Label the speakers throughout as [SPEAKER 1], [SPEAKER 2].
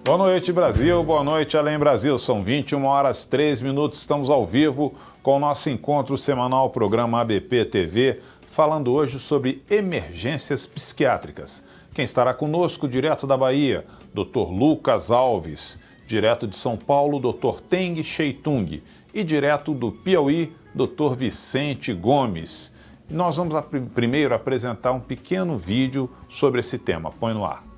[SPEAKER 1] Boa noite, Brasil. Boa noite, Além Brasil. São 21 horas 3 minutos. Estamos ao vivo com o nosso encontro semanal, programa ABP TV, falando hoje sobre emergências psiquiátricas. Quem estará conosco, direto da Bahia, Dr. Lucas Alves. Direto de São Paulo, Dr. Teng Sheitung. E direto do Piauí, Dr. Vicente Gomes. Nós vamos primeiro apresentar um pequeno vídeo sobre esse tema. Põe no ar.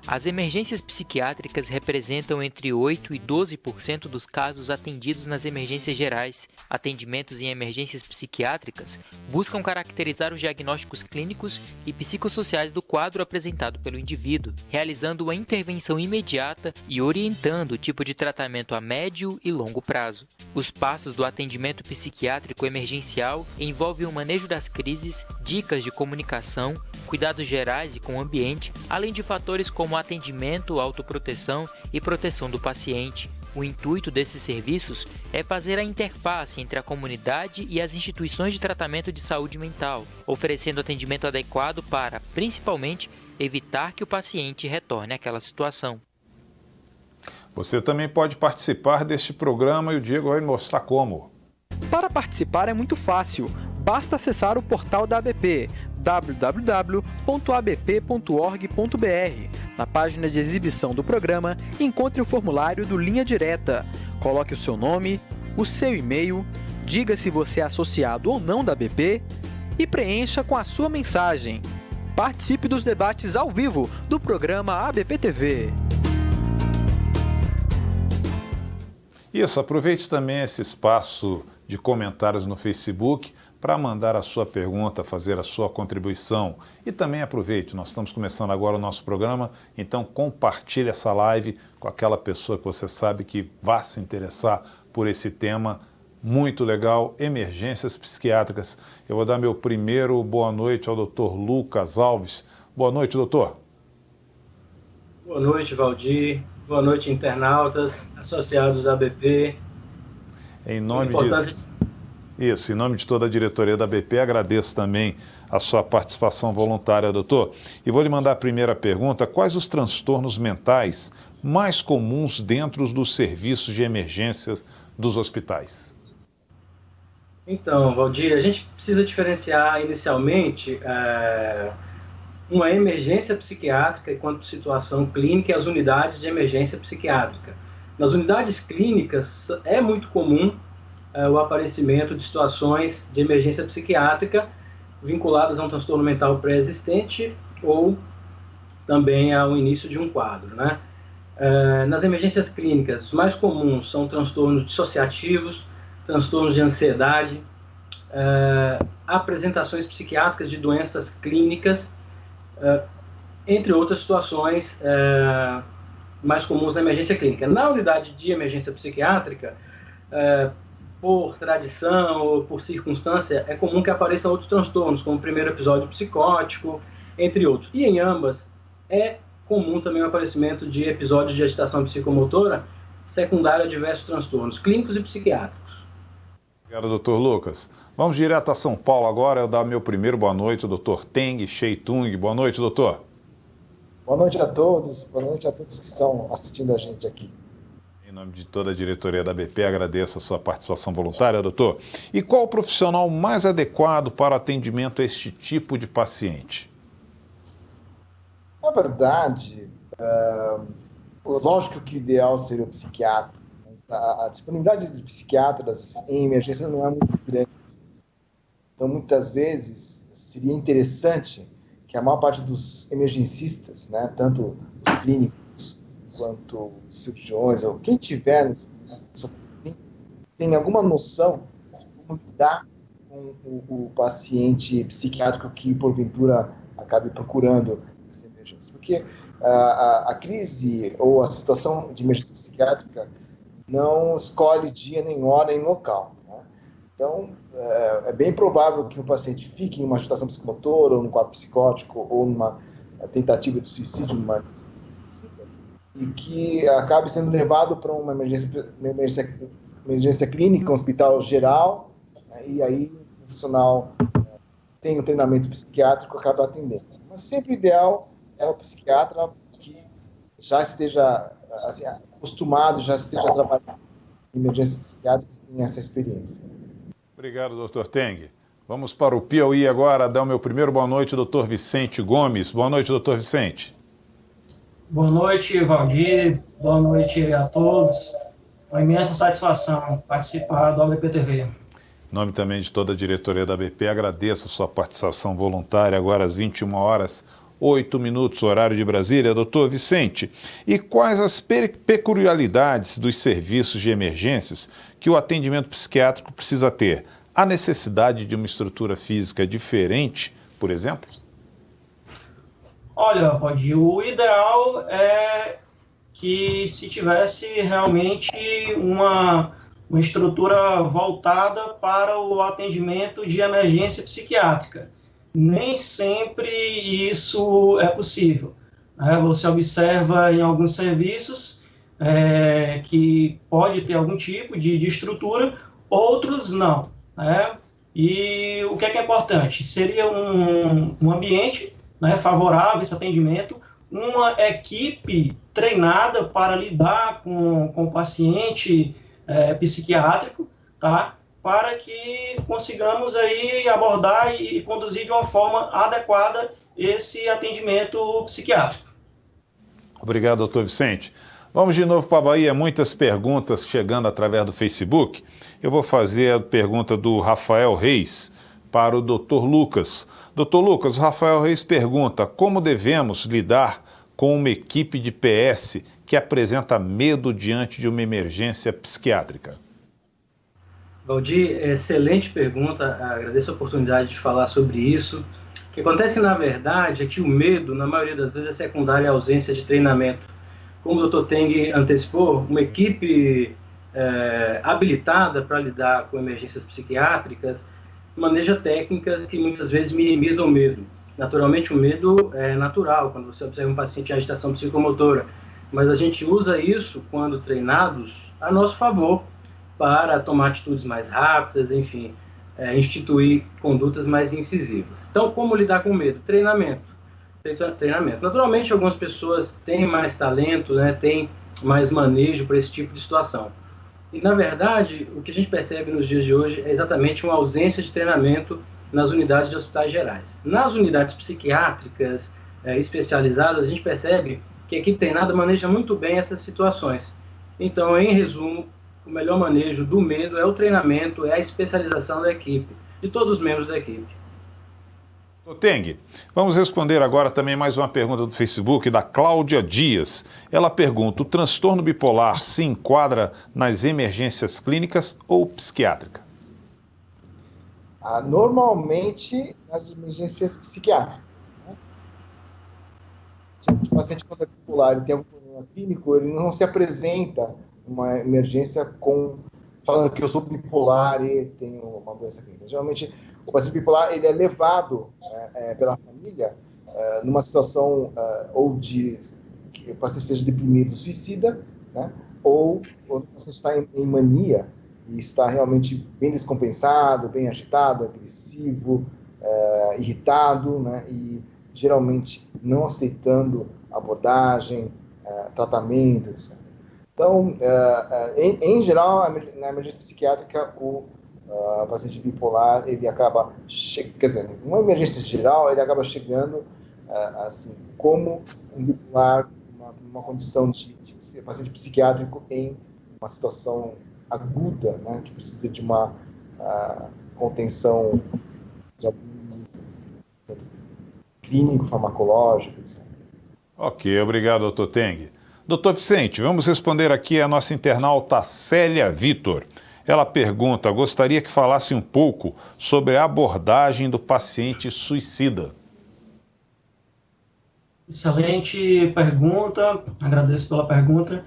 [SPEAKER 2] As emergências psiquiátricas representam entre 8% e 12% dos casos atendidos nas emergências gerais. Atendimentos em emergências psiquiátricas buscam caracterizar os diagnósticos clínicos e psicossociais do quadro apresentado pelo indivíduo, realizando uma intervenção imediata e orientando o tipo de tratamento a médio e longo prazo. Os passos do atendimento psiquiátrico emergencial envolvem o manejo das crises, dicas de comunicação, cuidados gerais e com o ambiente, além de fatores como atendimento, autoproteção e proteção do paciente. O intuito desses serviços é fazer a interface entre a comunidade e as instituições de tratamento de saúde mental, oferecendo atendimento adequado para, principalmente, evitar que o paciente retorne àquela situação.
[SPEAKER 1] Você também pode participar deste programa e o Diego vai mostrar como.
[SPEAKER 3] Para participar é muito fácil, basta acessar o portal da ABP, www.abp.org.br. Na página de exibição do programa, encontre o formulário do Linha Direta. Coloque o seu nome, o seu e-mail, diga se você é associado ou não da ABP e preencha com a sua mensagem. Participe dos debates ao vivo do programa ABP TV.
[SPEAKER 1] Isso, aproveite também esse espaço de comentários no Facebook para mandar a sua pergunta, fazer a sua contribuição. E também aproveite, nós estamos começando agora o nosso programa, então compartilhe essa live com aquela pessoa que você sabe que vai se interessar por esse tema muito legal, emergências psiquiátricas. Eu vou dar meu primeiro boa noite ao Dr. Lucas Alves. Boa noite, doutor.
[SPEAKER 4] Boa noite, Valdir. Boa noite, internautas, associados à ABP.
[SPEAKER 1] Em nome em nome de toda a diretoria da ABP, agradeço também a sua participação voluntária, doutor. E vou lhe mandar a primeira pergunta: quais os transtornos mentais mais comuns dentro dos serviços de emergências dos hospitais?
[SPEAKER 4] Então, Valdir, a gente precisa diferenciar inicialmente uma emergência psiquiátrica enquanto situação clínica e as unidades de emergência psiquiátrica. Nas unidades clínicas é muito comum o aparecimento de situações de emergência psiquiátrica vinculadas a um transtorno mental pré-existente ou também ao início de um quadro, né? Nas emergências clínicas, os mais comuns são transtornos dissociativos, transtornos de ansiedade, apresentações psiquiátricas de doenças clínicas, entre outras situações mais comuns na emergência clínica. Na unidade de emergência psiquiátrica, por tradição ou por circunstância, é comum que apareçam outros transtornos, como o primeiro episódio psicótico, entre outros. E em ambas, é comum também o aparecimento de episódios de agitação psicomotora secundária a diversos transtornos clínicos e psiquiátricos.
[SPEAKER 1] Obrigado, doutor Lucas. Vamos direto a São Paulo agora. Eu dar meu primeiro boa noite, o doutor Teng Sheitung. Boa noite, doutor.
[SPEAKER 5] Boa noite a todos. Boa noite a todos que estão assistindo a gente aqui.
[SPEAKER 1] Em nome de toda a diretoria da ABP, agradeço a sua participação voluntária, doutor. E qual o profissional mais adequado para o atendimento a este tipo de paciente?
[SPEAKER 5] Na verdade, lógico que o ideal seria o psiquiatra. A disponibilidade de psiquiatras em emergência não é muito grande. Então, muitas vezes, seria interessante que a maior parte dos emergencistas, né, tanto os clínicos quanto os cirurgiões, ou quem tiver, tem alguma noção de como lidar com o paciente psiquiátrico que, porventura, acabe procurando essa emergência. Porque a crise ou a situação de emergência psiquiátrica não escolhe dia, nem hora, nem local. Né? Então, é bem provável que o paciente fique em uma agitação psicomotora, ou num quadro psicótico, ou numa tentativa de suicídio, numa suicida, e que acabe sendo levado para uma emergência clínica, um hospital geral, né? E aí o profissional tem um treinamento psiquiátrico e acaba atendendo. Mas sempre o ideal é o psiquiatra que já esteja assim, acostumado, já esteja trabalhando em emergências psiquiátricas, tem essa experiência.
[SPEAKER 1] Obrigado, doutor Teng. Vamos para o Piauí agora, dar o meu primeiro boa noite, doutor Vicente Gomes. Boa noite, doutor Vicente.
[SPEAKER 6] Boa noite, Valdir. Boa noite a todos. Uma imensa satisfação participar do ABP-TV.
[SPEAKER 1] Em nome também de toda a diretoria da ABP, agradeço a sua participação voluntária, agora às 21h08, horário de Brasília. Doutor Vicente, e quais as peculiaridades dos serviços de emergências que o atendimento psiquiátrico precisa ter? Há necessidade de uma estrutura física diferente, por exemplo?
[SPEAKER 6] Olha, Valdir, o ideal é que se tivesse realmente uma estrutura voltada para o atendimento de emergência psiquiátrica. Nem sempre isso é possível. Você observa em alguns serviços que pode ter algum tipo de estrutura, outros não. E o que é importante? Seria um ambiente favorável a esse atendimento, uma equipe treinada para lidar com o paciente psiquiátrico, tá? Para que consigamos aí abordar e conduzir de uma forma adequada esse atendimento psiquiátrico.
[SPEAKER 1] Obrigado, doutor Vicente. Vamos de novo para a Bahia, muitas perguntas chegando através do Facebook. Eu vou fazer a pergunta do Rafael Reis para o doutor Lucas. Doutor Lucas, o Rafael Reis pergunta: como devemos lidar com uma equipe de PS que apresenta medo diante de uma emergência psiquiátrica?
[SPEAKER 4] Valdir, excelente pergunta, agradeço a oportunidade de falar sobre isso. O que acontece, na verdade, é que o medo, na maioria das vezes, é secundário à ausência de treinamento. Como o Dr. Teng antecipou, uma equipe habilitada para lidar com emergências psiquiátricas maneja técnicas que muitas vezes minimizam o medo. Naturalmente, o medo é natural quando você observa um paciente em agitação psicomotora, mas a gente usa isso, quando treinados, a nosso favor, para tomar atitudes mais rápidas, enfim, instituir condutas mais incisivas. Então, como lidar com o medo? Treinamento. Naturalmente, algumas pessoas têm mais talento, têm mais manejo para esse tipo de situação. E, na verdade, o que a gente percebe nos dias de hoje é exatamente uma ausência de treinamento nas unidades de hospitais gerais. Nas unidades psiquiátricas especializadas, a gente percebe que a equipe treinada maneja muito bem essas situações. Então, em resumo, o melhor manejo do medo é o treinamento, é a especialização da equipe, de todos os membros da equipe.
[SPEAKER 1] Teng, vamos responder agora também mais uma pergunta do Facebook da Cláudia Dias. Ela pergunta: o transtorno bipolar se enquadra nas emergências clínicas ou psiquiátricas?
[SPEAKER 5] Normalmente nas emergências psiquiátricas. O paciente, quando é bipolar e tem algum problema clínico, ele não se apresenta uma emergência falando que eu sou bipolar e tenho uma doença clínica. Geralmente, o paciente bipolar ele é levado pela família numa situação ou de que o paciente esteja deprimido, suicida, ou quando o paciente está em mania e está realmente bem descompensado, bem agitado, agressivo, irritado, e geralmente não aceitando abordagem, tratamento, etc. Então, em geral, na emergência psiquiátrica, o paciente bipolar, ele acaba, quer dizer, numa emergência geral, ele acaba chegando, assim, como um bipolar, uma condição de paciente psiquiátrico em uma situação aguda, que precisa de uma contenção de algum clínico, farmacológico, etc.
[SPEAKER 1] Ok, obrigado, doutor Teng. Doutor Vicente, vamos responder aqui a nossa internauta Célia Vitor. Ela pergunta: gostaria que falasse um pouco sobre a abordagem do paciente suicida.
[SPEAKER 6] Excelente pergunta, agradeço pela pergunta.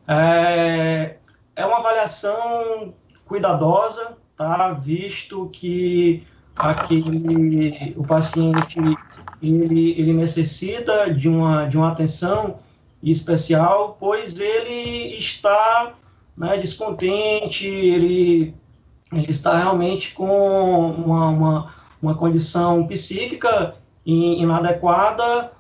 [SPEAKER 6] É uma avaliação cuidadosa, tá? Visto que o paciente ele necessita de uma atenção especial, pois ele está descontente, ele está realmente com uma condição psíquica inadequada,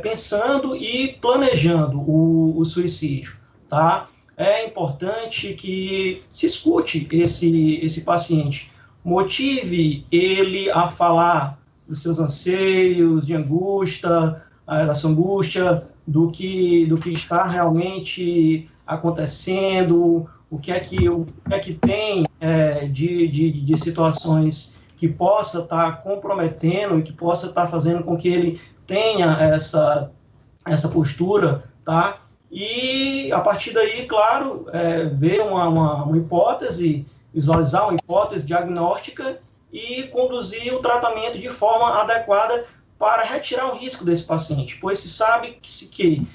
[SPEAKER 6] pensando e planejando o suicídio, tá? É importante que se escute esse paciente, motive ele a falar dos seus anseios, de angústia, da sua angústia, do que está realmente acontecendo, o que é que tem de situações que possa estar comprometendo e que possa estar fazendo com que ele tenha essa postura, tá? E a partir daí, claro, ver uma hipótese, visualizar uma hipótese diagnóstica e conduzir o tratamento de forma adequada para retirar o risco desse paciente, pois se sabe que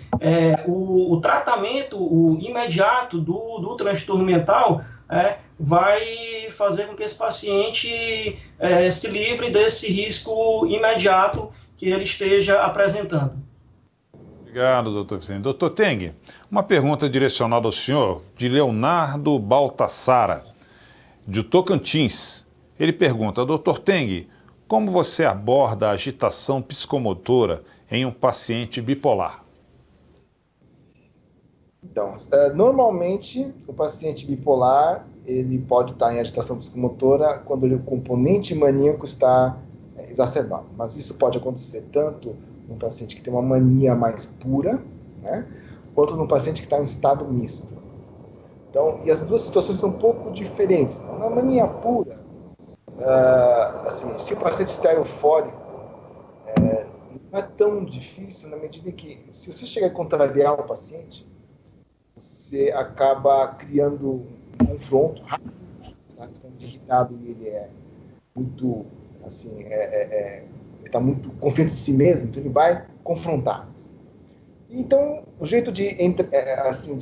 [SPEAKER 6] o tratamento imediato do transtorno mental vai fazer com que esse paciente se livre desse risco imediato que ele esteja apresentando.
[SPEAKER 1] Obrigado, doutor Vicente. Doutor Teng, uma pergunta direcionada ao senhor, de Leonardo Baltassara, de Tocantins. Ele pergunta, doutor Teng, como você aborda a agitação psicomotora em um paciente bipolar?
[SPEAKER 5] Então, normalmente, o paciente bipolar, ele pode estar em agitação psicomotora quando o componente maníaco está exacerbado. Mas isso pode acontecer tanto num paciente que tem uma mania mais pura, né, quanto num paciente que está em estado misto. Então, e as duas situações são um pouco diferentes. Na mania pura, assim, se o paciente está eufórico, não é tão difícil na medida em que, se você chegar a contrariar o paciente, você acaba criando um confronto rápido, tá? Ficando irritado e ele é muito, assim, ele está muito confiante em si mesmo, então ele vai confrontar. Então, o jeito de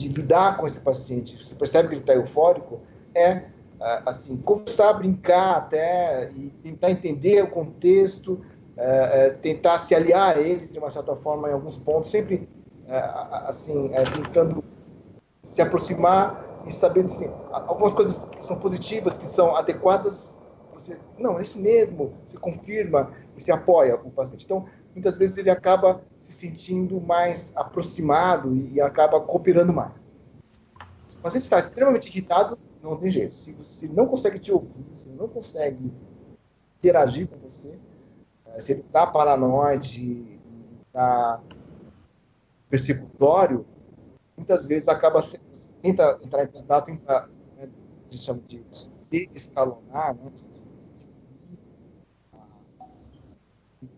[SPEAKER 5] lidar com esse paciente, você percebe que ele está eufórico, assim, conversar, brincar até, e tentar entender o contexto, tentar se aliar a ele de uma certa forma em alguns pontos, sempre tentando se aproximar e sabendo assim, algumas coisas que são positivas, que são adequadas, não, é isso mesmo, você confirma e se apoia o paciente. Então, muitas vezes ele acaba se sentindo mais aproximado e acaba cooperando mais. Se o paciente está extremamente irritado, não tem jeito. Se você não consegue te ouvir, se não consegue interagir com você, se ele está paranoide e está persecutório, muitas vezes tenta entrar em contato, tenta, a gente chama de desescalonar, né,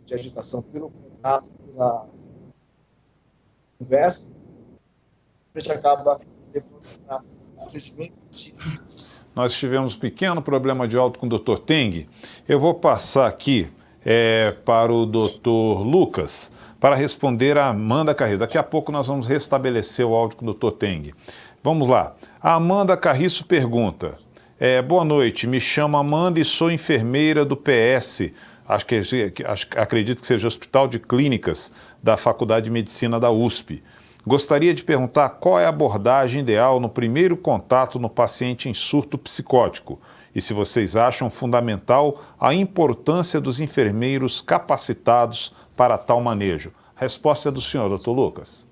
[SPEAKER 5] de agitação pelo contato, pela conversa, a gente acaba demonstrando um sentimento de...
[SPEAKER 1] Nós tivemos um pequeno problema de áudio com o Dr. Teng. Eu vou passar aqui para o Dr. Lucas para responder a Amanda Carriço. Daqui a pouco nós vamos restabelecer o áudio com o Dr. Teng. Vamos lá. A Amanda Carriço pergunta, boa noite, me chamo Amanda e sou enfermeira do PS, acredito que seja Hospital de Clínicas da Faculdade de Medicina da USP. Gostaria de perguntar qual é a abordagem ideal no primeiro contato no paciente em surto psicótico e se vocês acham fundamental a importância dos enfermeiros capacitados para tal manejo. Resposta é do senhor, doutor Lucas.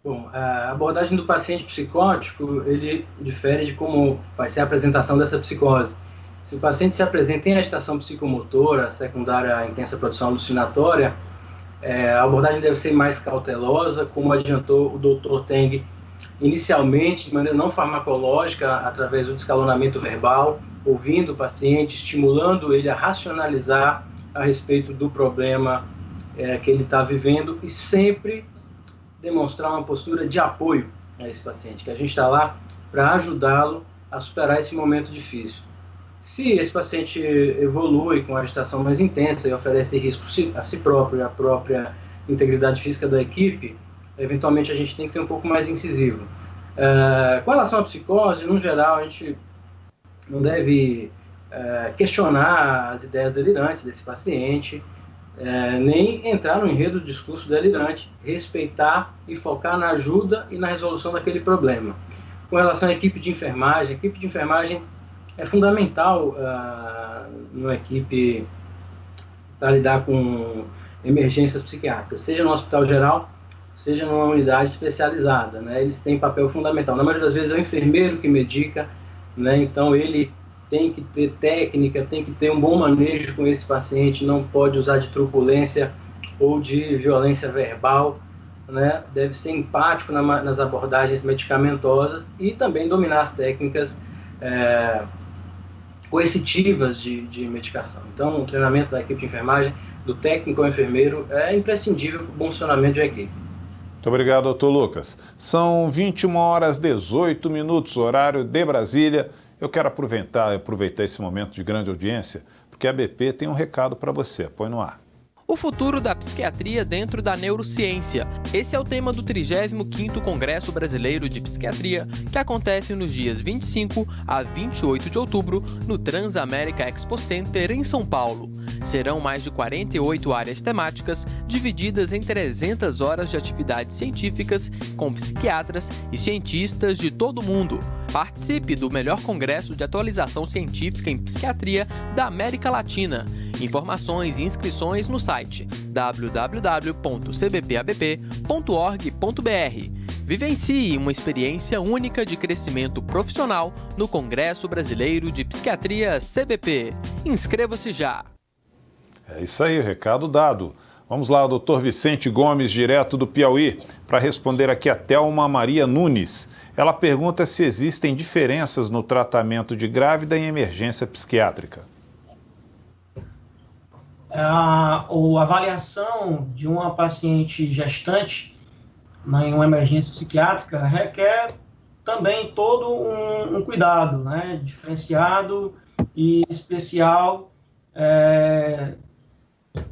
[SPEAKER 4] Bom, a abordagem do paciente psicótico, ele difere de como vai ser a apresentação dessa psicose. Se o paciente se apresenta em agitação psicomotora, secundária à intensa produção alucinatória, a abordagem deve ser mais cautelosa, como adiantou o Dr. Teng, inicialmente, de maneira não farmacológica, através do descalonamento verbal, ouvindo o paciente, estimulando ele a racionalizar a respeito do problema que ele está vivendo e sempre demonstrar uma postura de apoio a esse paciente, que a gente está lá para ajudá-lo a superar esse momento difícil. Se esse paciente evolui com agitação mais intensa e oferece risco a si próprio e à própria integridade física da equipe, eventualmente a gente tem que ser um pouco mais incisivo. Com relação à psicose, no geral, a gente não deve questionar as ideias delirantes desse paciente, nem entrar no enredo do discurso delirante, respeitar e focar na ajuda e na resolução daquele problema. Com relação à equipe de enfermagem é fundamental numa equipe para lidar com emergências psiquiátricas, seja no hospital geral, seja numa unidade especializada, né? Eles têm papel fundamental. Na maioria das vezes é o enfermeiro que medica, né? Então ele tem que ter técnica, tem que ter um bom manejo com esse paciente, não pode usar de truculência ou de violência verbal, né? Deve ser empático nas abordagens medicamentosas e também dominar as técnicas coercitivas de medicação. Então, o treinamento da equipe de enfermagem, do técnico ao enfermeiro, é imprescindível para o bom funcionamento de uma equipe.
[SPEAKER 1] Muito obrigado, doutor Lucas. São 21h18, horário de Brasília. Eu quero aproveitar esse momento de grande audiência, porque a ABP tem um recado para você. Põe no ar.
[SPEAKER 7] O futuro da psiquiatria dentro da neurociência. Esse é o tema do 35º Congresso Brasileiro de Psiquiatria, que acontece nos dias 25 a 28 de outubro no Transamérica Expo Center, em São Paulo. Serão mais de 48 áreas temáticas, divididas em 300 horas de atividades científicas, com psiquiatras e cientistas de todo o mundo. Participe do melhor congresso de atualização científica em psiquiatria da América Latina. Informações e inscrições no site www.cbpabp.org.br. Vivencie uma experiência única de crescimento profissional no Congresso Brasileiro de Psiquiatria CBP. Inscreva-se já!
[SPEAKER 1] É isso aí, recado dado. Vamos lá, doutor Vicente Gomes, direto do Piauí, para responder aqui a Thelma Maria Nunes. Ela pergunta se existem diferenças no tratamento de grávida em emergência psiquiátrica.
[SPEAKER 6] A avaliação de uma paciente gestante em uma emergência psiquiátrica requer também todo um cuidado, né, diferenciado e especial,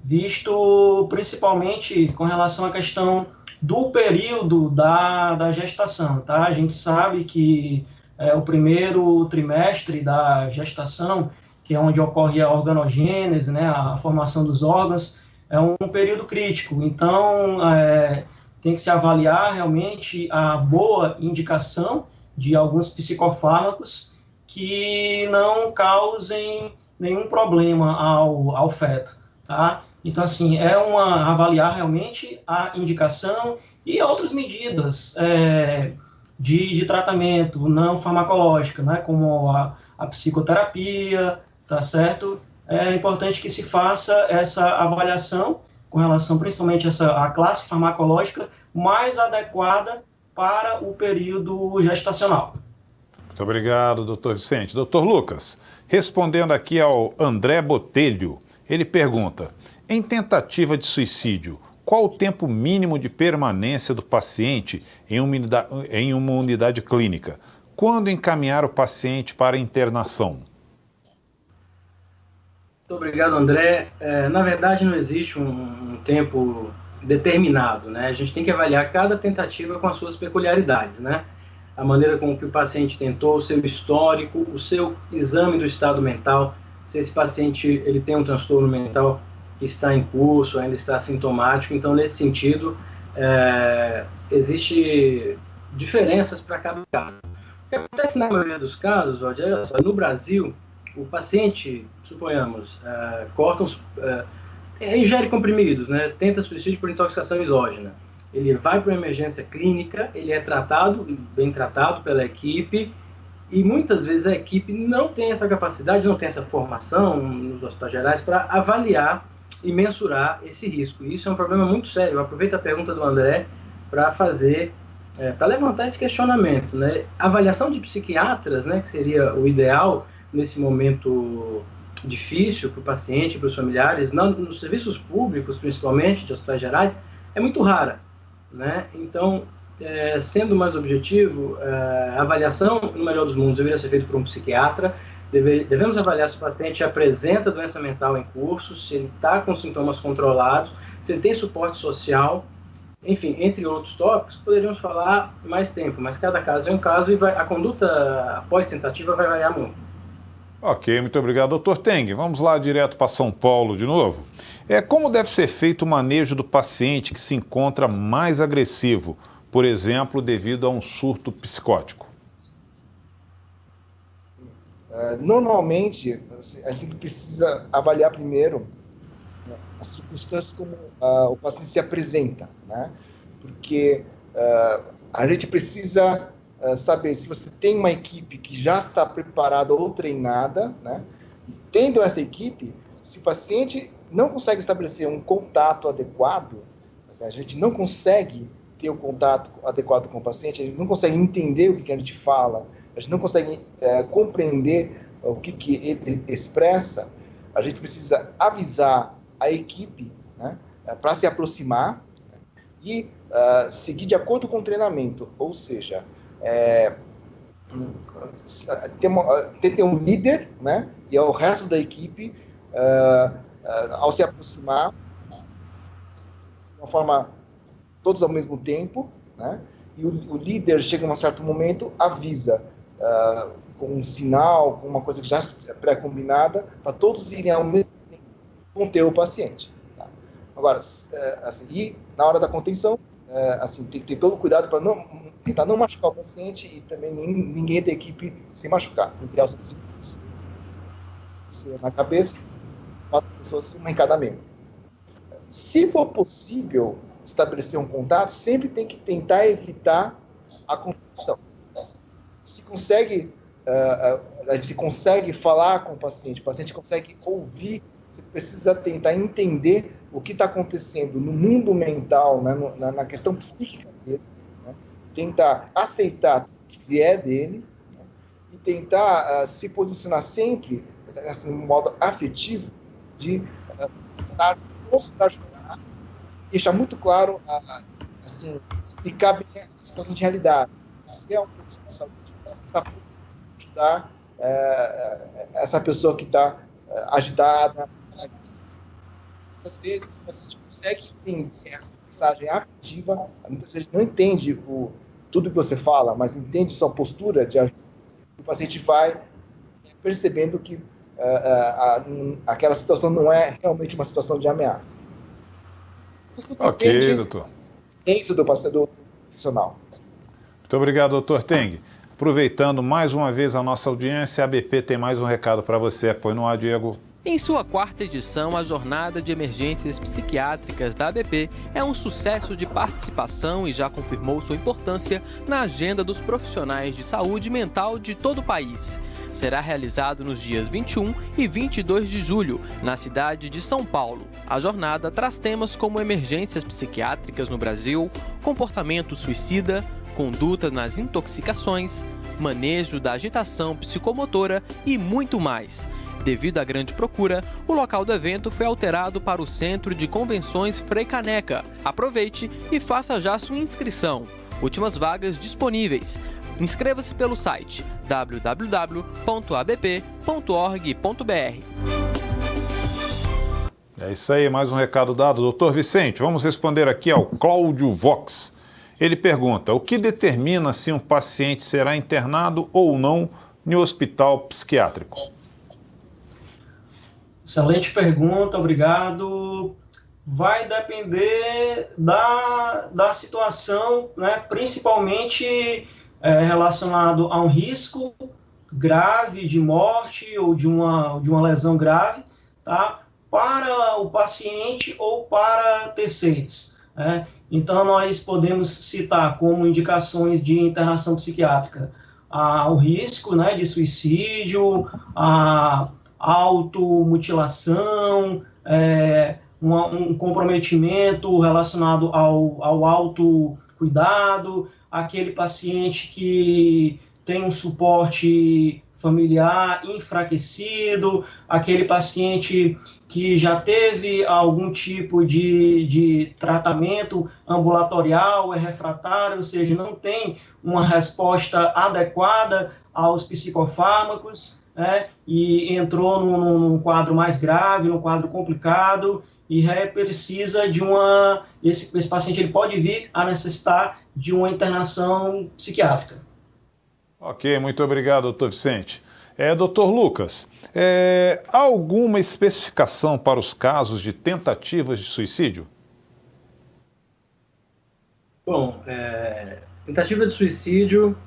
[SPEAKER 6] visto principalmente com relação à questão do período da gestação, tá? A gente sabe que o primeiro trimestre da gestação, que é onde ocorre a organogênese, né, a formação dos órgãos, é um período crítico. Então, tem que se avaliar realmente a boa indicação de alguns psicofármacos que não causem nenhum problema ao feto, tá? Então, assim, avaliar realmente a indicação e outras medidas de tratamento não farmacológico, né, como a psicoterapia, tá certo? É importante que se faça essa avaliação com relação principalmente à classe farmacológica mais adequada para o período gestacional.
[SPEAKER 1] Muito obrigado, doutor Vicente. Doutor Lucas, respondendo aqui ao André Botelho, ele pergunta: em tentativa de suicídio, qual o tempo mínimo de permanência do paciente em uma unidade clínica? Quando encaminhar o paciente para internação?
[SPEAKER 4] Muito obrigado, André. Na verdade, não existe um tempo determinado, né? A gente tem que avaliar cada tentativa com as suas peculiaridades, né? A maneira com que o paciente tentou, o seu histórico, o seu exame do estado mental, se esse paciente ele tem um transtorno mental que está em curso, ainda está sintomático. Então, nesse sentido, existe diferenças para cada caso. O que acontece na maioria dos casos, olha só, no Brasil, o paciente, suponhamos, ingere comprimidos, né, tenta suicídio por intoxicação exógena. Ele vai para uma emergência clínica, ele é bem tratado pela equipe, e muitas vezes a equipe não tem essa capacidade, não tem essa formação nos hospitais gerais para avaliar e mensurar esse risco. E isso é um problema muito sério. Eu aproveito a pergunta do André para para levantar esse questionamento, né? A avaliação de psiquiatras, né, que seria o ideal nesse momento difícil para o paciente, para os familiares, nos serviços públicos, principalmente, de hospitais gerais, é muito rara, né? Então, sendo mais objetivo, a avaliação, no melhor dos mundos, deveria ser feita por um psiquiatra. Devemos avaliar se o paciente apresenta doença mental em curso, se ele está com sintomas controlados, se ele tem suporte social, enfim, entre outros tópicos. Poderíamos falar mais tempo, mas cada caso é um caso e a conduta após tentativa vai variar muito.
[SPEAKER 1] Ok, muito obrigado, doutor Teng. Vamos lá direto para São Paulo de novo. Como deve ser feito o manejo do paciente que se encontra mais agressivo, por exemplo, devido a um surto psicótico?
[SPEAKER 5] Normalmente, a gente precisa avaliar primeiro as circunstâncias como o paciente se apresenta, né? Porque a gente precisa saber se você tem uma equipe que já está preparada ou treinada, né? E tendo essa equipe, se o paciente não consegue estabelecer um contato adequado, a gente não consegue ter o contato adequado com o paciente, a gente não consegue entender o que a gente fala, a gente não consegue compreender o que ele expressa, a gente precisa avisar a equipe, né, para se aproximar, né, e seguir de acordo com o treinamento, ou seja, ter um líder, né, e o resto da equipe, ao se aproximar, de uma forma, todos ao mesmo tempo, né, e o líder chega em um certo momento, avisa, com um sinal, com uma coisa que já é pré-combinada, para todos irem ao mesmo tempo conter o paciente. Tá? Agora, assim, e na hora da contenção, assim, tem que ter todo o cuidado para tentar não machucar o paciente e também ninguém da equipe se machucar. Enviar os na cabeça, 4 pessoas, uma em cada membro. Se for possível estabelecer um contato, sempre tem que tentar evitar a contenção. Se consegue, a gente consegue falar com o paciente consegue ouvir, você precisa tentar entender o que está acontecendo no mundo mental, né, na questão psíquica dele, né, tentar aceitar o que vier dele, né, e tentar se posicionar sempre assim, no modo afetivo de estar para ajudar, deixar muito claro, assim, explicar bem a situação de realidade. Se é um profissional de saúde, está para ajudar essa pessoa que está agitada. Às vezes, o paciente consegue entender essa mensagem afetiva, muitas vezes não entende tudo que você fala, mas entende sua postura de ajuda. O paciente vai percebendo que aquela situação não é realmente uma situação de ameaça.
[SPEAKER 1] Ok, doutor.
[SPEAKER 5] Isso do profissional.
[SPEAKER 1] Muito obrigado, doutor Teng. Aproveitando mais uma vez a nossa audiência, a ABP tem mais um recado para você. Põe no ar, Diego.
[SPEAKER 7] Em sua 4ª edição, a Jornada de Emergências Psiquiátricas da ABP é um sucesso de participação e já confirmou sua importância na agenda dos profissionais de saúde mental de todo o país. Será realizado nos dias 21 e 22 de julho, na cidade de São Paulo. A jornada traz temas como emergências psiquiátricas no Brasil, comportamento suicida, conduta nas intoxicações, manejo da agitação psicomotora e muito mais. Devido à grande procura, o local do evento foi alterado para o Centro de Convenções Frei Caneca. Aproveite e faça já sua inscrição. Últimas vagas disponíveis. Inscreva-se pelo site www.abp.org.br.
[SPEAKER 1] É isso aí, mais um recado dado. Doutor Vicente, vamos responder aqui ao Cláudio Vox. Ele pergunta: o que determina se um paciente será internado ou não em hospital psiquiátrico?
[SPEAKER 6] Excelente pergunta, obrigado. Vai depender da situação, né, principalmente relacionado a um risco grave de morte ou de uma lesão grave, tá, para o paciente ou para terceiros, né? Então, nós podemos citar como indicações de internação psiquiátrica o risco, né, de suicídio, a automutilação, um comprometimento relacionado ao autocuidado, aquele paciente que tem um suporte familiar enfraquecido, aquele paciente que já teve algum tipo de tratamento ambulatorial, é refratário, ou seja, não tem uma resposta adequada aos psicofármacos, né, e entrou num quadro mais grave, num quadro complicado, e precisa de esse paciente ele pode vir a necessitar de uma internação psiquiátrica.
[SPEAKER 1] Ok, muito obrigado, doutor Vicente. Doutor Lucas, há alguma especificação para os casos de tentativas de suicídio?
[SPEAKER 4] Bom, tentativa de suicídio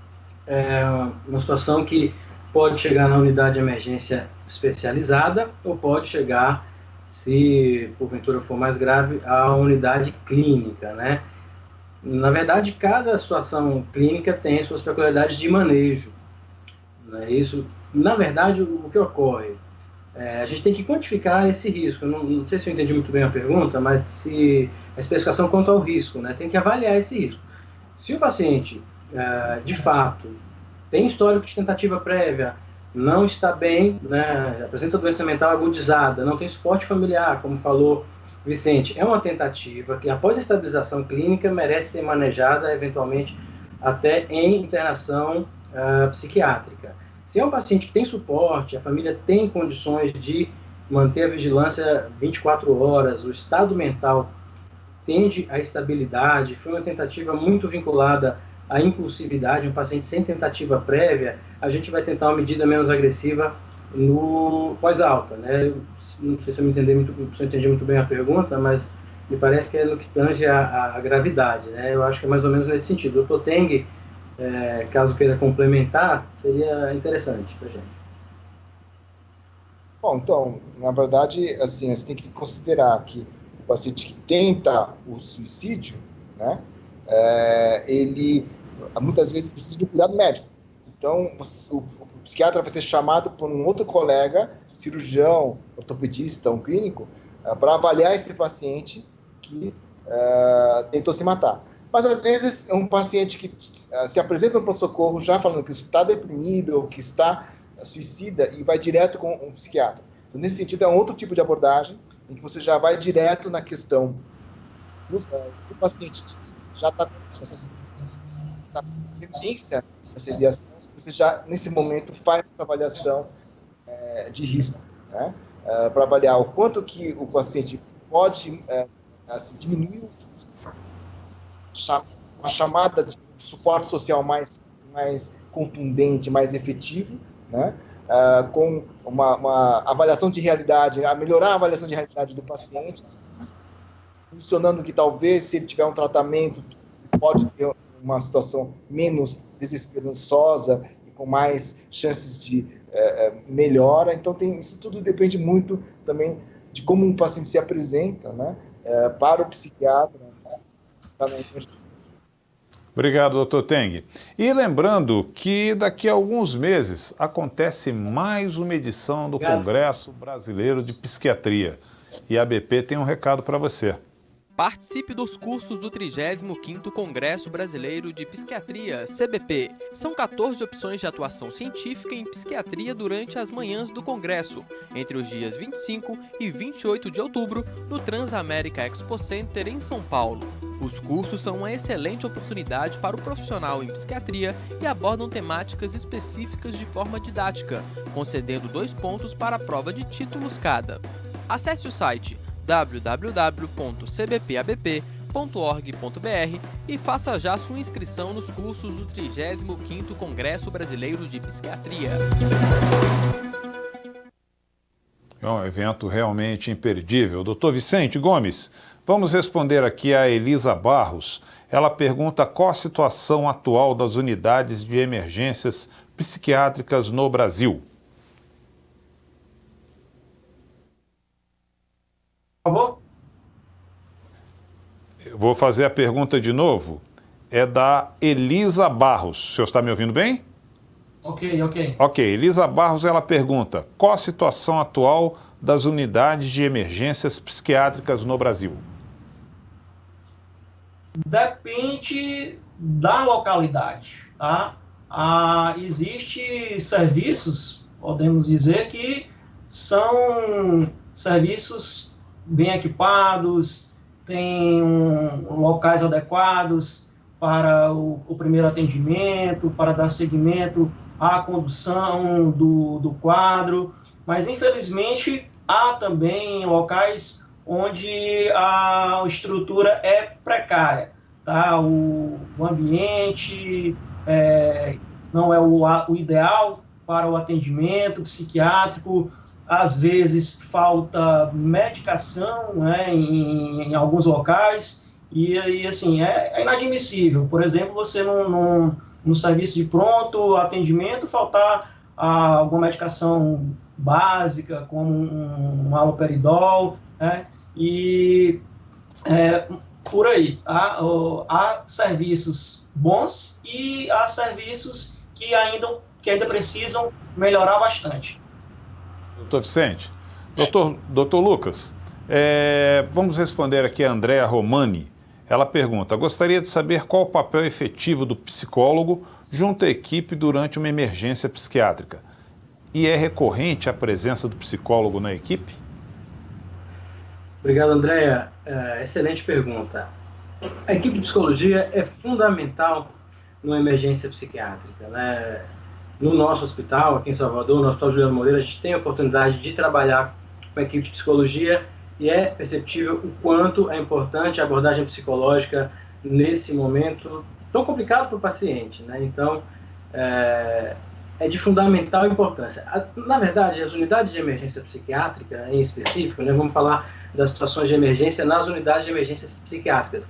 [SPEAKER 4] é uma situação que pode chegar na unidade de emergência especializada ou pode chegar se porventura for mais grave, a unidade clínica, né? Na verdade, cada situação clínica tem suas peculiaridades de manejo, né? Isso, na verdade, o que ocorre? A gente tem que quantificar esse risco. Não sei se eu entendi muito bem a pergunta, mas se a especificação quanto ao risco, né? Tem que avaliar esse risco. Se o paciente, de fato, tem histórico de tentativa prévia, não está bem, né, apresenta doença mental agudizada, não tem suporte familiar, como falou Vicente, é uma tentativa que, após a estabilização clínica, merece ser manejada, eventualmente, até em internação psiquiátrica. Se é um paciente que tem suporte, a família tem condições de manter a vigilância 24 horas, o estado mental tende à estabilidade, foi uma tentativa muito vinculada à impulsividade, um paciente sem tentativa prévia, a gente vai tentar uma medida menos agressiva no pós-alta, né? Não sei se eu entendi muito bem a pergunta, mas me parece que é no que tange a gravidade, né? Eu acho que é mais ou menos nesse sentido. O Dr. Teng, caso queira complementar, seria interessante para a gente.
[SPEAKER 5] Bom, então, na verdade, assim, você tem que considerar que o paciente que tenta o suicídio, né, ele muitas vezes precisa de um cuidado médico. Então, o psiquiatra vai ser chamado por um outro colega, cirurgião, ortopedista, um clínico, para avaliar esse paciente que tentou se matar. Mas, às vezes, é um paciente que se apresenta no pronto-socorro já falando que está deprimido ou que está suicida e vai direto com um psiquiatra. Então, nesse sentido, é um outro tipo de abordagem em que você já vai direto na questão do paciente que já está com essa tendência à seriação, você já, nesse momento, faz essa avaliação de risco, né? Para avaliar o quanto que o paciente pode diminuir uma chamada de suporte social mais contundente, mais efetivo, né? Com uma avaliação de realidade, a melhorar a avaliação de realidade do paciente, posicionando que talvez, se ele tiver um tratamento, pode ter uma situação menos desesperançosa e com mais chances de melhora. Então, isso tudo depende muito também de como um paciente se apresenta, né, para o psiquiatra.
[SPEAKER 1] Obrigado, Dr. Teng. E lembrando que daqui a alguns meses acontece mais uma edição do Congresso Brasileiro de Psiquiatria. E a ABP tem um recado para você.
[SPEAKER 7] Participe dos cursos do 35º Congresso Brasileiro de Psiquiatria, CBP. São 14 opções de atuação científica em psiquiatria durante as manhãs do Congresso, entre os dias 25 e 28 de outubro, no Transamérica Expo Center, em São Paulo. Os cursos são uma excelente oportunidade para o profissional em psiquiatria e abordam temáticas específicas de forma didática, concedendo 2 pontos para a prova de títulos cada. Acesse o site www.cbpabp.org.br e faça já sua inscrição nos cursos do 35º Congresso Brasileiro de Psiquiatria.
[SPEAKER 1] É um evento realmente imperdível. Dr. Vicente Gomes, vamos responder aqui a Elisa Barros. Ela pergunta qual a situação atual das unidades de emergências psiquiátricas no Brasil.
[SPEAKER 6] Por favor?
[SPEAKER 1] Eu vou fazer a pergunta de novo. É da Elisa Barros. O senhor está me ouvindo bem?
[SPEAKER 6] Ok.
[SPEAKER 1] Ok, Elisa Barros, ela pergunta, qual a situação atual das unidades de emergências psiquiátricas no Brasil?
[SPEAKER 6] Depende da localidade, tá? Existem serviços, podemos dizer, que são serviços bem equipados, tem locais adequados para o primeiro atendimento, para dar seguimento à condução do quadro, mas infelizmente há também locais onde a estrutura é precária, tá? O ambiente não é o ideal para o atendimento psiquiátrico. Às vezes falta medicação, né, em alguns locais, e aí, assim, é inadmissível. Por exemplo, você no serviço de pronto atendimento faltar alguma medicação básica, como um haloperidol, né? E por aí. Há serviços bons e há serviços que ainda precisam melhorar bastante.
[SPEAKER 1] Doutor Vicente, doutor Lucas, vamos responder aqui a Andréa Romani. Ela pergunta: gostaria de saber qual o papel efetivo do psicólogo junto à equipe durante uma emergência psiquiátrica. E é recorrente a presença do psicólogo na equipe?
[SPEAKER 4] Obrigado, Andréa. Excelente pergunta. A equipe de psicologia é fundamental numa emergência psiquiátrica, né? No nosso hospital, aqui em Salvador, no Hospital Juliano Moreira, a gente tem a oportunidade de trabalhar com a equipe de psicologia e é perceptível o quanto é importante a abordagem psicológica nesse momento tão complicado para o paciente, né? Então, é de fundamental importância. Na verdade, as unidades de emergência psiquiátrica, em específico, né, vamos falar das situações de emergência nas unidades de emergências psiquiátricas.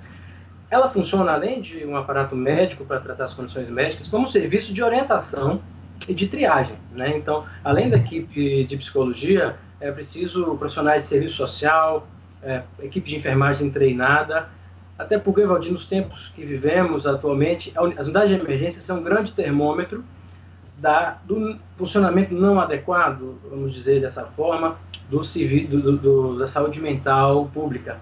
[SPEAKER 4] Ela funciona, além de um aparato médico para tratar as condições médicas, como um serviço de orientação e de triagem, né? Então, além da equipe de psicologia, é preciso profissionais de serviço social, equipe de enfermagem treinada, até porque, Valdir, nos tempos que vivemos atualmente, as unidades de emergência são um grande termômetro do funcionamento não adequado, vamos dizer dessa forma, da saúde mental pública.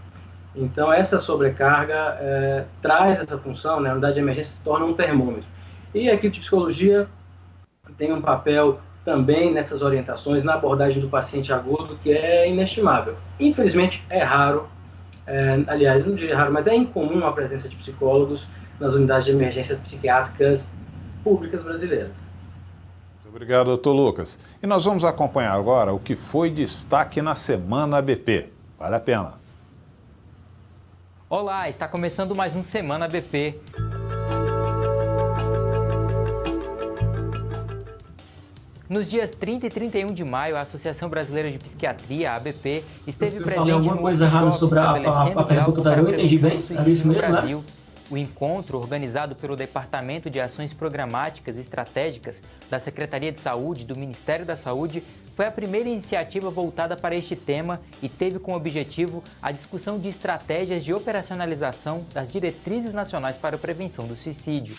[SPEAKER 4] Então, essa sobrecarga traz essa função, né? A unidade de emergência se torna um termômetro. E a equipe de psicologia tem um papel também nessas orientações, na abordagem do paciente agudo, que é inestimável. Infelizmente, é raro, aliás, não diria raro, mas é incomum a presença de psicólogos nas unidades de emergência psiquiátricas públicas brasileiras.
[SPEAKER 1] Muito obrigado, doutor Lucas. E nós vamos acompanhar agora o que foi destaque na Semana ABP. Vale a pena.
[SPEAKER 2] Olá, está começando mais um Semana ABP. Nos dias 30 e 31 de maio, a Associação Brasileira de Psiquiatria, a ABP, esteve presente
[SPEAKER 6] alguma coisa errada sobre a pergunta da eu entendi bem? Era isso mesmo,
[SPEAKER 2] Brasil. O encontro, organizado pelo Departamento de Ações Programáticas e Estratégicas da Secretaria de Saúde do Ministério da Saúde, foi a primeira iniciativa voltada para este tema e teve como objetivo a discussão de estratégias de operacionalização das diretrizes nacionais para a prevenção do suicídio.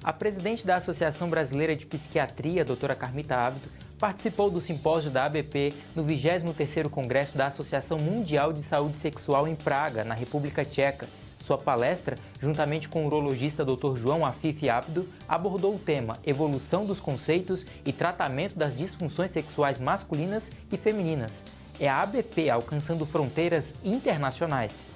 [SPEAKER 2] A presidente da Associação Brasileira de Psiquiatria, a doutora Carmita Ábido, participou do simpósio da ABP no 23º Congresso da Associação Mundial de Saúde Sexual em Praga, na República Tcheca. Sua palestra, juntamente com o urologista Dr. João Afif Ábido, abordou o tema Evolução dos conceitos e tratamento das disfunções sexuais masculinas e femininas. É a ABP alcançando fronteiras internacionais.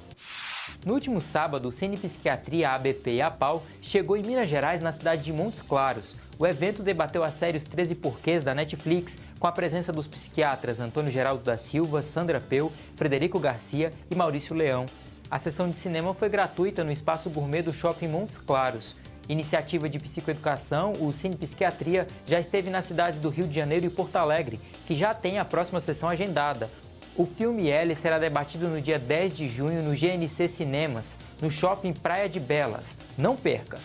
[SPEAKER 2] No último sábado, o Cine Psiquiatria, a ABP e a APAU chegou em Minas Gerais, na cidade de Montes Claros. O evento debateu a série Os 13 Porquês da Netflix, com a presença dos psiquiatras Antônio Geraldo da Silva, Sandra Peu, Frederico Garcia e Maurício Leão. A sessão de cinema foi gratuita no Espaço Gourmet do Shopping Montes Claros. Iniciativa de psicoeducação, o Cine Psiquiatria já esteve nas cidades do Rio de Janeiro e Porto Alegre, que já tem a próxima sessão agendada. O filme L será debatido no dia 10 de junho no GNC Cinemas, no Shopping Praia de Belas. Não perca!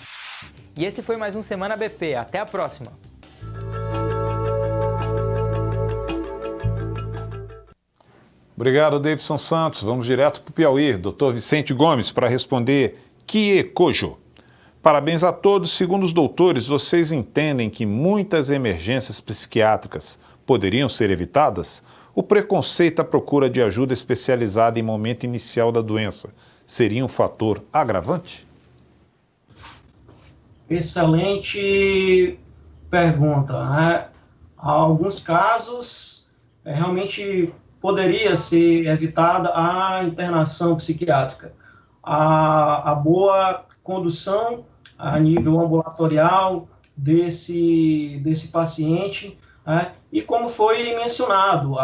[SPEAKER 2] E esse foi mais um Semana ABP. Até a próxima!
[SPEAKER 1] Obrigado, Davidson Santos. Vamos direto para o Piauí. Dr. Vicente Gomes, para responder Kiekojo. Parabéns a todos. Segundo os doutores, vocês entendem que muitas emergências psiquiátricas poderiam ser evitadas? O preconceito à procura de ajuda especializada em momento inicial da doença seria um fator agravante?
[SPEAKER 6] Excelente pergunta, né? Há alguns casos, realmente poderia ser evitada a internação psiquiátrica. A boa condução a nível ambulatorial desse paciente, né? E como foi mencionado,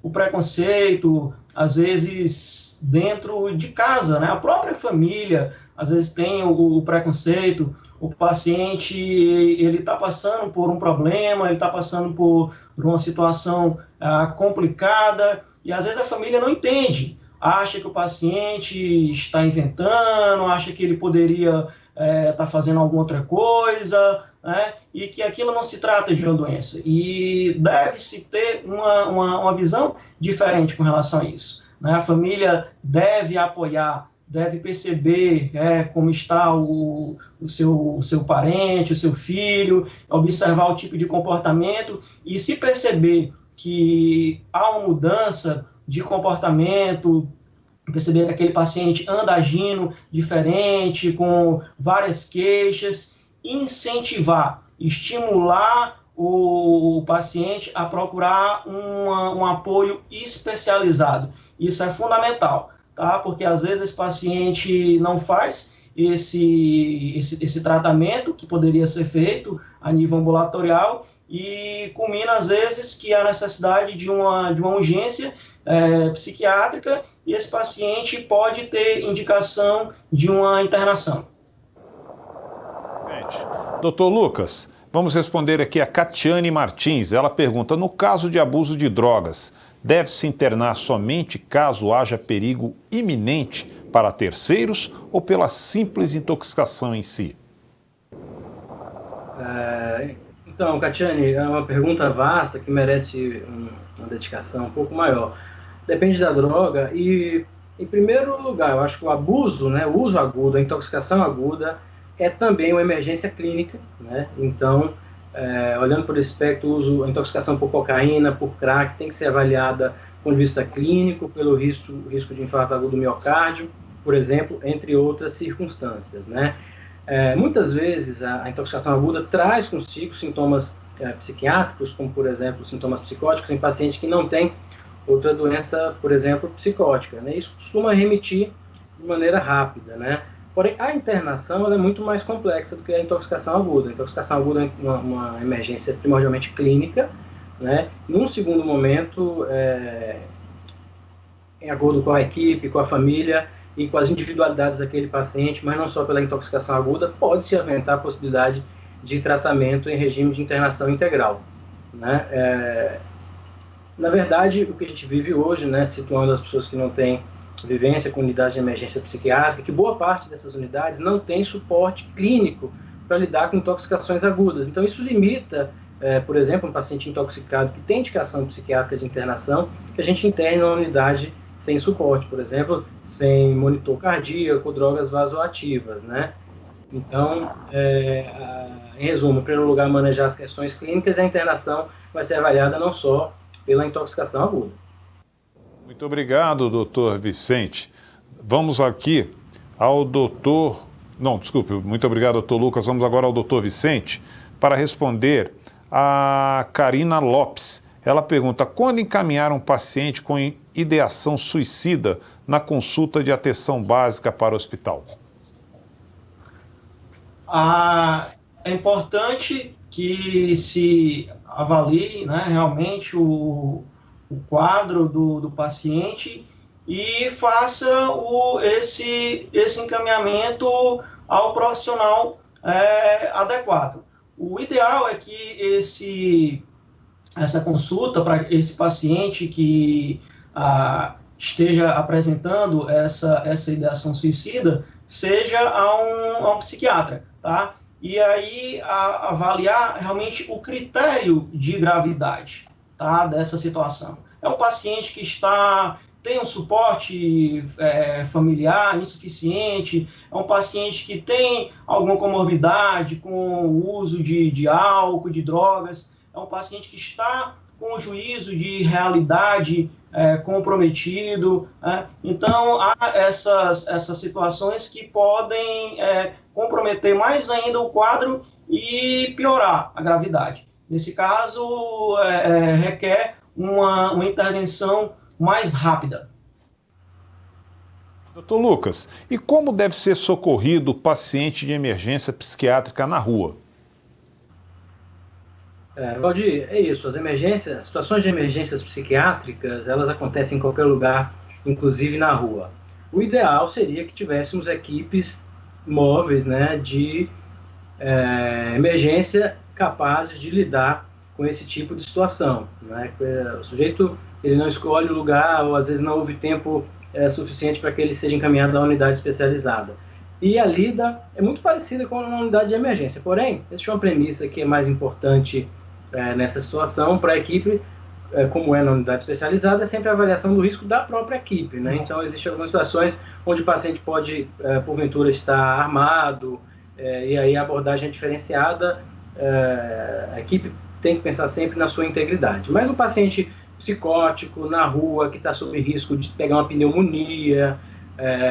[SPEAKER 6] o preconceito, às vezes, dentro de casa, né? A própria família, às vezes, tem o preconceito, o paciente ele está passando por um problema, ele está passando por uma situação complicada, e às vezes a família não entende, acha que o paciente está inventando, acha que ele poderia estar fazendo alguma outra coisa, né, e que aquilo não se trata de uma doença. E deve-se ter uma visão diferente com relação a isso, né? A família deve apoiar, deve perceber como está o seu parente, o seu filho, observar o tipo de comportamento, e se perceber que há uma mudança de comportamento, perceber que aquele paciente anda agindo diferente, com várias queixas, incentivar, estimular o paciente a procurar um apoio especializado. Isso é fundamental, tá? Porque às vezes esse paciente não faz esse tratamento que poderia ser feito a nível ambulatorial e culmina às vezes que há necessidade de uma urgência psiquiátrica, e esse paciente pode ter indicação de uma internação.
[SPEAKER 1] Doutor Lucas, vamos responder aqui a Catiane Martins. Ela pergunta: no caso de abuso de drogas, deve-se internar somente caso haja perigo iminente para terceiros ou pela simples intoxicação em si?
[SPEAKER 4] Então, Catiane, é uma pergunta vasta que merece uma dedicação um pouco maior. Depende da droga e, em primeiro lugar, eu acho que o abuso, né, o uso agudo, a intoxicação aguda é também uma emergência clínica, né? Então, olhando por esse aspecto, a intoxicação por cocaína, por crack, tem que ser avaliada do ponto de vista clínico, pelo risco de infarto agudo do miocárdio, por exemplo, entre outras circunstâncias, né? Muitas vezes a intoxicação aguda traz consigo sintomas psiquiátricos, como, por exemplo, sintomas psicóticos em pacientes que não têm outra doença, por exemplo, psicótica, né? Isso costuma remitir de maneira rápida, né? Porém, a internação ela é muito mais complexa do que a intoxicação aguda. A intoxicação aguda é uma emergência primordialmente clínica, né? Num segundo momento, em acordo com a equipe, com a família e com as individualidades daquele paciente, mas não só pela intoxicação aguda, pode-se aventar a possibilidade de tratamento em regime de internação integral, né? Na verdade, o que a gente vive hoje, né, situando as pessoas que não têm vivência com unidades de emergência psiquiátrica, que boa parte dessas unidades não tem suporte clínico para lidar com intoxicações agudas. Então, isso limita, por exemplo, um paciente intoxicado que tem indicação psiquiátrica de internação, que a gente interne na unidade sem suporte, por exemplo, sem monitor cardíaco, drogas vasoativas, né? Então, em resumo, em primeiro lugar, manejar as questões clínicas, e a internação vai ser avaliada não só pela intoxicação aguda.
[SPEAKER 1] Muito obrigado, doutor Vicente. Vamos aqui ao doutor... Não, desculpe, muito obrigado, doutor Lucas. Vamos agora ao doutor Vicente para responder a Karina Lopes. Ela pergunta: quando encaminhar um paciente com ideação suicida na consulta de atenção básica para o hospital?
[SPEAKER 6] É importante que se avalie, né, realmente o quadro do paciente e faça esse encaminhamento ao profissional adequado. O ideal é que essa consulta para esse paciente que esteja apresentando essa ideação suicida seja a um psiquiatra, tá? E aí avaliar realmente o critério de gravidade, tá, dessa situação. É um paciente que tem um suporte familiar insuficiente, é um paciente que tem alguma comorbidade com o uso de álcool, de drogas, é um paciente que está com o juízo de realidade comprometido, né? Então, há essas situações que podem comprometer mais ainda o quadro e piorar a gravidade. Nesse caso, requer uma intervenção mais rápida.
[SPEAKER 1] Doutor Lucas, e como deve ser socorrido o paciente de emergência psiquiátrica na rua?
[SPEAKER 4] Valdir, é isso. As situações de emergências psiquiátricas, elas acontecem em qualquer lugar, inclusive na rua. O ideal seria que tivéssemos equipes móveis, né, de emergência capazes de lidar com esse tipo de situação, né? O sujeito ele não escolhe o lugar, ou às vezes não houve tempo suficiente para que ele seja encaminhado à unidade especializada. E a lida é muito parecida com uma unidade de emergência, porém, existe uma premissa que é mais importante nessa situação para a equipe, como é na unidade especializada, é sempre a avaliação do risco da própria equipe, né? Então, existem algumas situações onde o paciente pode, porventura, estar armado, e aí a abordagem é diferenciada, a equipe tem que pensar sempre na sua integridade. Mas o paciente psicótico, na rua, que está sob risco de pegar uma pneumonia,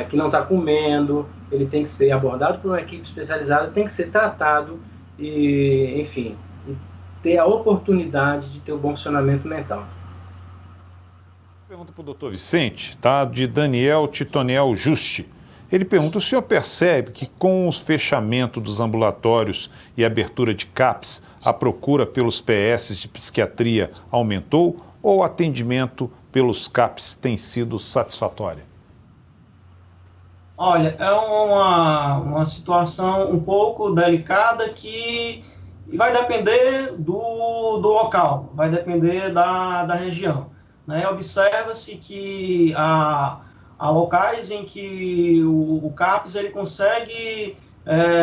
[SPEAKER 4] que não está comendo, ele tem que ser abordado por uma equipe especializada, tem que ser tratado e, enfim, ter a oportunidade de ter um bom funcionamento mental.
[SPEAKER 1] Pergunta para o doutor Vicente, tá? De Daniel Titonel Juste. Ele pergunta, o senhor percebe que com os fechamentos dos ambulatórios e abertura de CAPs, a procura pelos PS de psiquiatria aumentou ou o atendimento pelos CAPs tem sido satisfatório?
[SPEAKER 6] Olha, é uma situação um pouco delicada que vai depender do local, vai depender da região, né? Observa-se que há locais em que o CAPS ele consegue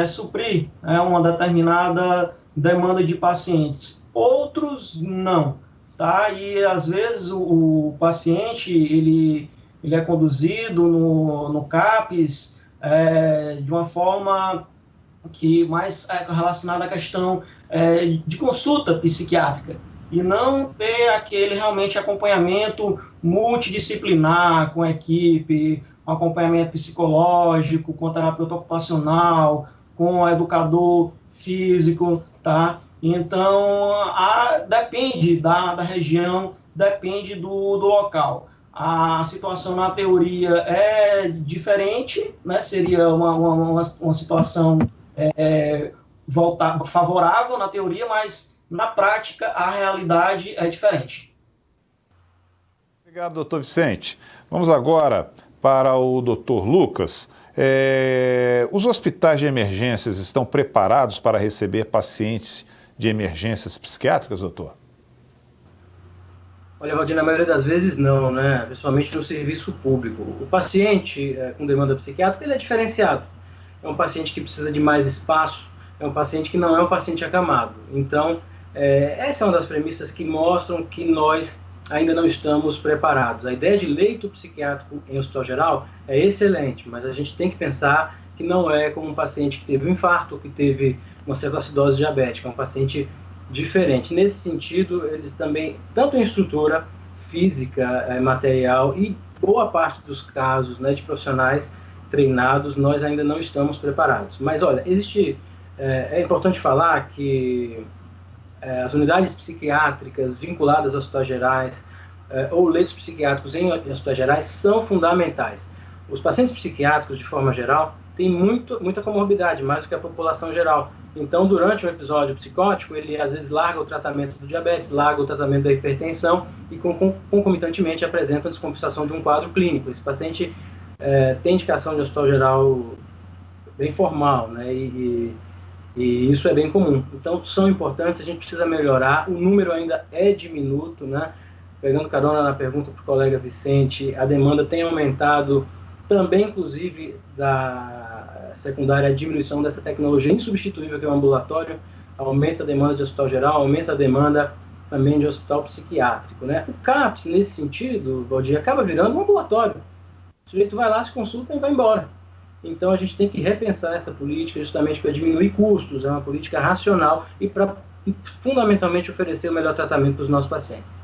[SPEAKER 6] suprir uma determinada demanda de pacientes, outros não, tá? E às vezes o paciente ele é conduzido no CAPS de uma forma que mais relacionada à questão de consulta psiquiátrica, e não ter aquele realmente acompanhamento multidisciplinar com a equipe, um acompanhamento psicológico, com terapeuta ocupacional, com educador físico, tá? Então, depende da região, depende do local. A situação na teoria é diferente, né? Seria uma situação favorável na teoria, mas na prática a realidade é diferente.
[SPEAKER 1] Obrigado, doutor Vicente. Vamos agora para o doutor Lucas. Os hospitais de emergências estão preparados para receber pacientes de emergências psiquiátricas, doutor?
[SPEAKER 4] Olha, Valdir, na maioria das vezes não, né? Principalmente no serviço público. O paciente com demanda psiquiátrica ele é diferenciado. É um paciente que precisa de mais espaço, é um paciente que não é um paciente acamado. Então, essa é uma das premissas que mostram que nós ainda não estamos preparados. A ideia de leito psiquiátrico em hospital geral é excelente, mas a gente tem que pensar que não é como um paciente que teve um infarto, que teve uma cetoacidose diabética, é um paciente diferente. Nesse sentido, eles também, tanto em estrutura física, material e boa parte dos casos, né, de profissionais treinados, nós ainda não estamos preparados. Mas olha, é importante falar que as unidades psiquiátricas vinculadas aos hospitais gerais ou leitos psiquiátricos em hospitais gerais são fundamentais. Os pacientes psiquiátricos, de forma geral, têm muita comorbidade, mais do que a população geral. Então, durante um episódio psicótico, ele às vezes larga o tratamento do diabetes, larga o tratamento da hipertensão e concomitantemente apresenta a descompensação de um quadro clínico. Esse paciente tem indicação de hospital geral bem formal, né? E isso é bem comum. Então, são importantes, a gente precisa melhorar. O número ainda é diminuto, né? Pegando carona na pergunta para o colega Vicente, a demanda tem aumentado também, inclusive, da secundária, a diminuição dessa tecnologia insubstituível que é o ambulatório, aumenta a demanda de hospital geral, aumenta a demanda também de hospital psiquiátrico, né? O CAPS, nesse sentido, Valdir, acaba virando um ambulatório. O sujeito vai lá, se consulta e vai embora. Então, a gente tem que repensar essa política justamente para diminuir custos, é uma política racional e para, fundamentalmente, oferecer o melhor tratamento para os nossos pacientes.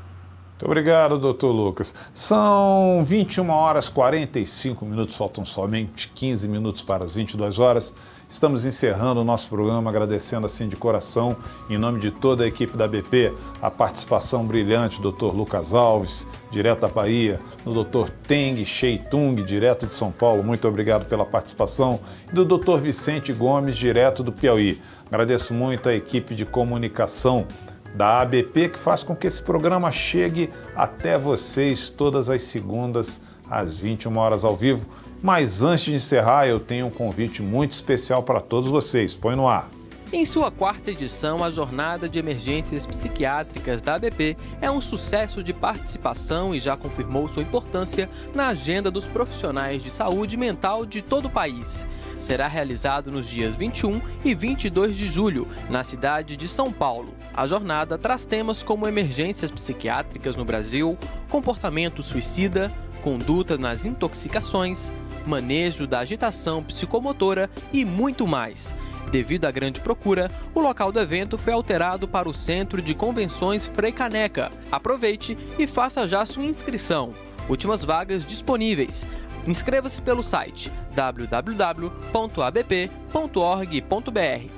[SPEAKER 1] Muito obrigado, doutor Lucas. São 21 horas e 45 minutos, faltam somente 15 minutos para as 22 horas. Estamos encerrando o nosso programa, agradecendo assim de coração, em nome de toda a equipe da BP, a participação brilhante do Dr. Lucas Alves, direto da Bahia, do Dr. Teng Sheitung, direto de São Paulo, muito obrigado pela participação, e do Dr. Vicente Gomes, direto do Piauí. Agradeço muito a equipe de comunicação da ABP, que faz com que esse programa chegue até vocês todas as segundas, às 21 horas ao vivo. Mas antes de encerrar, eu tenho um convite muito especial para todos vocês. Põe no ar.
[SPEAKER 7] Em sua quarta edição, a Jornada de Emergências Psiquiátricas da ABP é um sucesso de participação e já confirmou sua importância na agenda dos profissionais de saúde mental de todo o país. Será realizado nos dias 21 e 22 de julho, na cidade de São Paulo. A jornada traz temas como emergências psiquiátricas no Brasil, comportamento suicida, conduta nas intoxicações, manejo da agitação psicomotora e muito mais. Devido à grande procura, o local do evento foi alterado para o Centro de Convenções Frei Caneca. Aproveite e faça já sua inscrição. Últimas vagas disponíveis. Inscreva-se pelo site www.abp.org.br.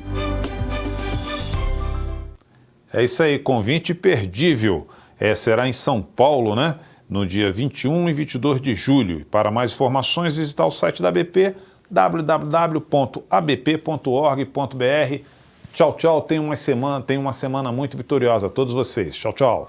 [SPEAKER 1] É isso aí, convite imperdível. Será em São Paulo, né? No dia 21 e 22 de julho. Para mais informações, visitar o site da ABP, www.abp.org.br. Tchau, tchau. Tenha uma semana muito vitoriosa a todos vocês. Tchau, tchau.